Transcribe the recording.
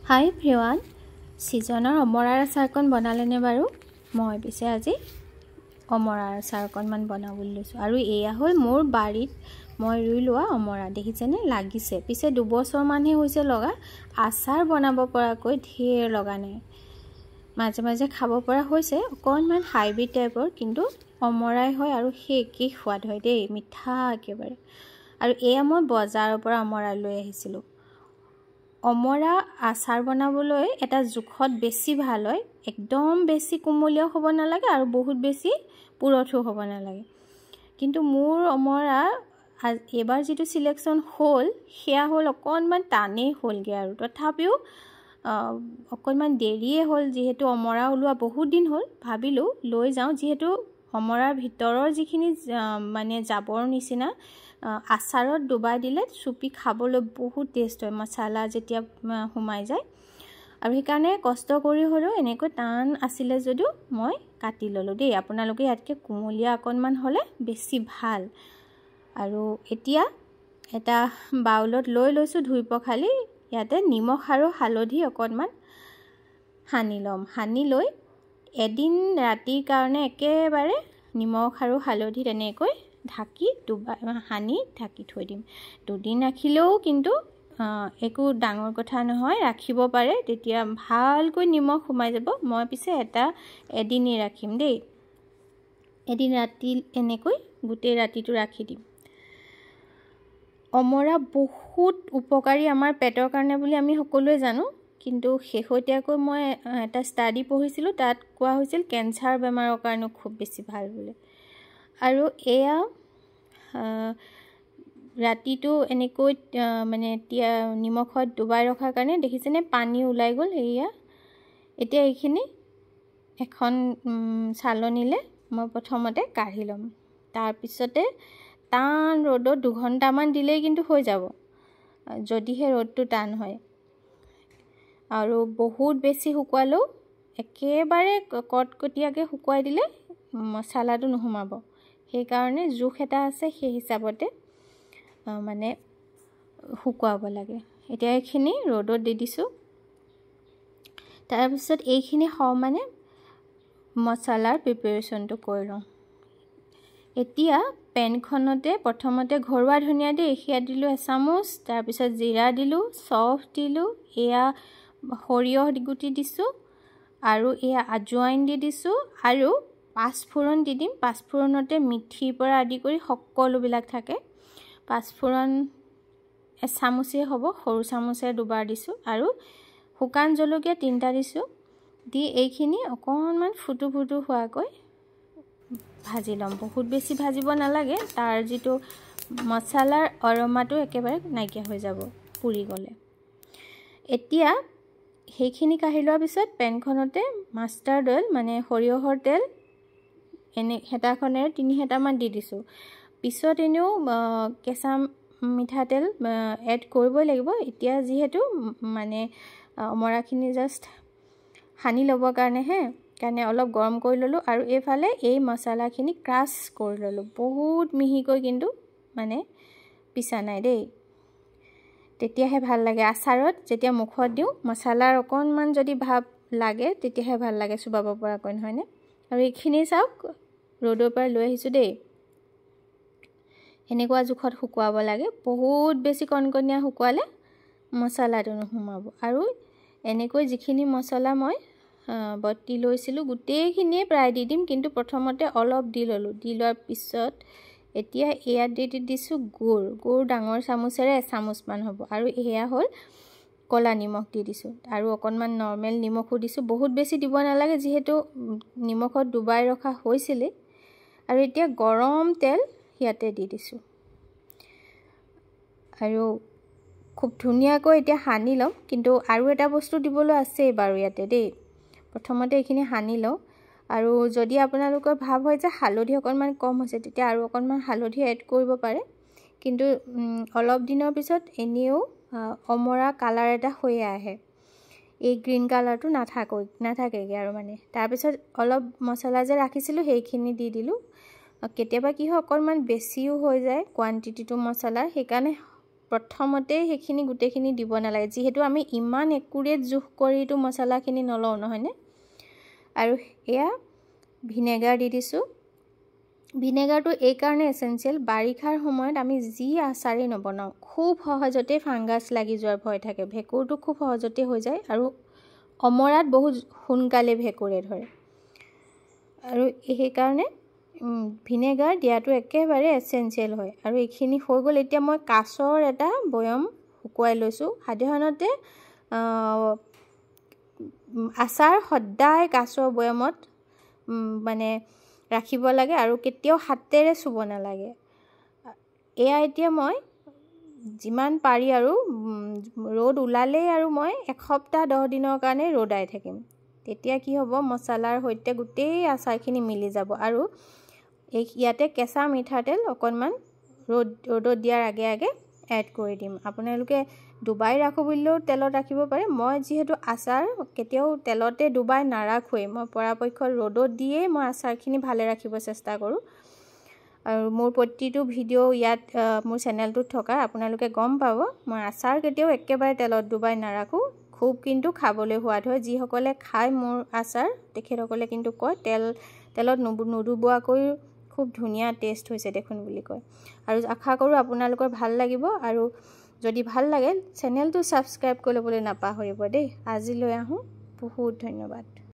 হাই everyone সিজনৰ অমৰাৰ আচাৰকণ বনালেনে বাৰু মই পিছে আজি অমৰাৰ আচাৰকণমান বনাবলৈ লৈছোঁ আৰু এয়া হ'ল মোৰ বাৰীত মই ৰুই লোৱা অমৰা দেখিছেনে লাগিছে পিছে 2 বছৰ মানহে হৈছে লগা আচাৰ বনাব পৰাকৈ ঢেৰ লগা নাই মাজে মাজে খাব পৰা হৈছে অকণমান হাইব্ৰিড টাইপৰ কিন্তু অমৰাই হয় আৰু কি সোৱাদ হয় দেই মিঠা একেবাৰে আৰু এয়া মই বজাৰৰ পৰা অমৰা লৈ আহিছিলোঁ অমৰা আচাৰ বনাবলৈ এটা জুখত বেছি ভাল হয় একদম বেছি কুমলীয়া হ'ব নালাগে আৰু বহুত বেছি পুৰঠো হ'ব নালাগে কিন্তু মোৰ অমৰা এবাৰ যেটো সিলেকশন হ'ল হেয়া হ'ল অকণমান টানেই হ'লগে আৰু তথাপিও অকণমান দেৰিয়ে হ'ল যেহেতু অমৰা ওলোৱা বহুত দিন হ'ল ভাবিলো লৈ যাওঁ যেহেতু অমৰাৰ ভিতৰৰ যিখিনি মানে জাবৰ নিচিনা আচাৰত ডুবাই দিলে চুপি খাবলৈ বহুত টেষ্ট হয় মছলা যেতিয়া হুমাই যায় আৰু সেইকাৰণে কষ্ট কৰি হলো এনেকৈ টান আছিল যদিও মই কাটি ললো দেই আপোনালোকে ইয়াতকে কুমলীয়া অকণমান হলে বেছি ভাল আৰু এতিয়া এটা বাউলত লৈ লৈছো ধুই পখালি ইয়াতে নিমখ আৰু হালধি অকণমান হানি লম হানি লৈ এদিন ৰাতিৰ কাৰণে একেবাৰে নিমখ আৰু হালধি তেনেকৈ ঢাকি হানি ঢাকি থৈ দিম দুদিন ৰাখিলেও কিন্তু একো ডাঙৰ কথা নহয় ৰাখিব পাৰে তেতিয়া ভালকৈ নিমখ হুমাই যাব মই পিছে এদিনই ৰাখিম দেই এদিন ৰাতি এনেকৈ গোটেই ৰাতিটো ৰাখি দিম অমৰা বহুত উপকাৰী আমাৰ পেটৰ কাৰণে বুলি আমি সকলোৱে জানো কিন্তু শেহতীয়াকৈ মই এটা ষ্টাডি পঢ়িছিলোঁ তাত কোৱা হৈছিল কেন্সাৰ বেমাৰৰ কাৰণে খুব বেছি ভাল বোলে আৰু এয়া ৰাতিটো এনেকৈ মানে নিমখত ডুবাই ৰখাৰ কাৰণে দেখিছেনে পানী ওলাই গ'ল এয়া এতিয়া এইখিনি এখন চালনিলে মই প্ৰথমতে কাঢ়ি লম তাৰ পিছতে টান ৰ'দত 2 ঘণ্টামান দিলেই কিন্তু হৈ যাব যদিহে ৰ'দটো টান হয় আৰু বহুত বেছি শুকুৱালেও একেবাৰে কটকটীয়াকৈ শুকুৱাই দিলে মছলাটো নুহুমাব সেই কাৰণে জুখ এটা আছে সেই হিচাপতে মানে শুকুৱাব লাগে এতিয়া এইখিনি ৰ'দত দি দিছো তাৰ পিছত এইখিনি মানে মছলাৰ প্ৰিপাৰেচনটো কৰি লওঁ এতিয়া পেনখনতে প্ৰথমতে ঘৰুৱা ধনিয়া দি এখিয়া দিলো এচামুচ তাৰ পিছত জিৰা দিলো চফ দিলো এয়া সৰিয়হ গুটি দিছো আৰু এয়া আজৱাইন দি দিছো আৰু পাঁচফোৰণ দি দিম পাঁচফোৰণতে মিঠিৰ পৰা আদি কৰি সকলো বিলাক থাকে পাঁচফোৰণ এচামুচে হ'ব সৰু চামুচে দুবাৰ দিছো আৰু শুকান জলকীয়া 3টা দিছো দি এইখিনি অকণমান ফুটু হোৱাকৈ ভাজি লম বহুত বেছি ভাজিব নালাগে তাৰ যেটো মছলাৰ অৰমাটো একেবাৰে নাইকিয়া হৈ যাব পুৰি গলে এতিয়া সেইখিনি কাঢ়ি লোৱাৰ পিছত পেনখনতে মাষ্টাৰ্ড অইল মানে সৰিয়হৰ তেল এনে হেতাখনেৰে 3 হেতামান দি দিছো পিছত এনেও কেঁচা মিঠাতেল এড কৰিবই লাগিব এতিয়া যেহেতু মানে অমৰাখিনি জাস্ট হানি লবৰ কাৰণে অলপ গৰম কৰি ললো আৰু এইফালে এই মছলাখিনি ক্ৰাছ কৰি ললো বহুত মিহিকৈ কিন্তু মানে পিছা নাই দেই তেতিয়াহে ভাল লাগে আচাৰত যেতিয়া মুখত দিও মছলাৰ অকণমান যদি ভাব লাগে তেতিয়াহে ভাল লাগে চুবাব পৰাকৈ নহয়নে আৰু এইখিনি চাওক ৰ'দৰ পৰা লৈ আহিছো দেই এনেকুৱা জুখত শুকুৱাব লাগে বহুত বেছি কণকণীয়া শুকুৱালে মছলাটো নুহুমাব আৰু এনেকৈ যিখিনি মছলা মই বটি লৈছিলো গোটেইখিনিয়ে প্ৰায় দি দিম কিন্তু প্ৰথমতে অলপ দি ললো দি লোৱাৰ পিছত এতিয়া এয়া দি দিছো গুৰ ডাঙৰ চামুচেৰে এচামুচ মান হ'ব আৰু এয়া হ'ল কলা নিমখ দি দিছো আৰু অকণমান নৰমেল নিমখো দিছো বহুত বেছি দিব নালাগে যেহেতু নিমখত ডুবাই ৰখা হৈছিল আৰু এতিয়া গৰম তেল ইয়াতে দি দিছো আৰু খুব ধুনিয়াকৈ এতিয়া হানি লম কিন্তু আৰু এটা বস্তু দিবলৈ আছে বাৰু ইয়াতে দেই প্ৰথমতে এইখিনি হানি লওঁ আৰু যদি আপোনালোকৰ ভাব হয় যে হালধি অকণমান কম হৈছে তেতিয়া আৰু অকণমান হালধি এড কৰিব পাৰে কিন্তু অলপ দিনৰ পিছত এনেও অমৰা কালাৰ এটা হৈ আহে এই গ্ৰীন কালাৰটো নাথাকেগে আৰু মানে তাৰ পিছত অলপ মছলা যে ৰাখিছিলো সেইখিনি দি দিলো কেতিয়াবা কি হয় অকণমান বেছিও হৈ যায় কোৱান্টিটিটো মছলা সেইকাৰণে প্ৰথমতে সেইখিনি গোটেইখিনি দিব নালাগে, যিহেতু আমি ইমান একুৰেট জোখ কৰিটো মছলাখিনি নলওঁ নহয়নে। আৰু এয়া ভিনেগাৰ দি দিছোঁ। ভিনেগাৰটো এই কাৰণে এসেনশিয়েল, বাৰিষাৰ সময়ত আমি যি আচাৰেই নবনাওঁ খুব সহজতে ফাংগাছ লাগি যোৱাৰ ভয় থাকে। ভেঁকুৰটো খুব সহজতে হৈ যায় আৰু অমৰাত বহুত সোনকালে ভেঁকুৰে ধৰে, আৰু সেইকাৰণে ভিনেগাৰ দিয়াটো একেবাৰে এসেনশিয়েল হয়। আৰু এইখিনি হৈ গ'ল। এতিয়া মই কাছৰ এটা বৈয়াম শুকুৱাই লৈছোঁ। সাধাৰণতে আচাৰ সদায় কাছৰ বৈয়ামত মানে ৰাখিব লাগে আৰু কেতিয়াও হাতেৰে চুব নালাগে। এয়া এতিয়া মই যিমান পাৰি আৰু ৰ'দ ওলালেই আৰু মই এসপ্তাহ 10 দিনৰ কাৰণে ৰ'দাই থাকিম। তেতিয়া কি হ'ব, মছলাৰ সৈতে গোটেই আচাৰখিনি মিলি যাব। আৰু ইয়াতে কেঁচা মিঠাতেল অকণমান ৰ'দত দিয়াৰ আগে আগে এড কৰি দিম। আপোনালোকে ডুবাই ৰাখোঁ বুলিলেও তেলত ৰাখিব পাৰে। মই যিহেতু আচাৰ কেতিয়াও তেলতে ডুবাই নাৰাখোৱেই, মই পৰাপক্ষত ৰ'দত দিয়েই মই আচাৰখিনি ভালে ৰাখিব চেষ্টা কৰোঁ। আৰু মোৰ প্ৰতিটো ভিডিঅ' ইয়াত মোৰ চেনেলটোত থকা আপোনালোকে গম পাব, মই আচাৰ কেতিয়াও একেবাৰে তেলত ডুবাই নাৰাখোঁ। খুব কিন্তু খাবলৈ সোৱাদ হয়। যিসকলে খায় মোৰ আচাৰ তেখেতসকলে কিন্তু কয় তেলত নুডুবোৱাকৈ খুব ধুনীয়া টেষ্ট হৈছে দেখোন বুলি কয়। আৰু আশা কৰোঁ আপোনালোকৰ ভাল লাগিব। আৰু যদি ভাল লাগে চেনেলটো ছাবস্ক্ৰাইব কৰি ল'বলৈ নাপাহৰিব দেই। আজিলৈ আহোঁ, বহুত ধন্যবাদ।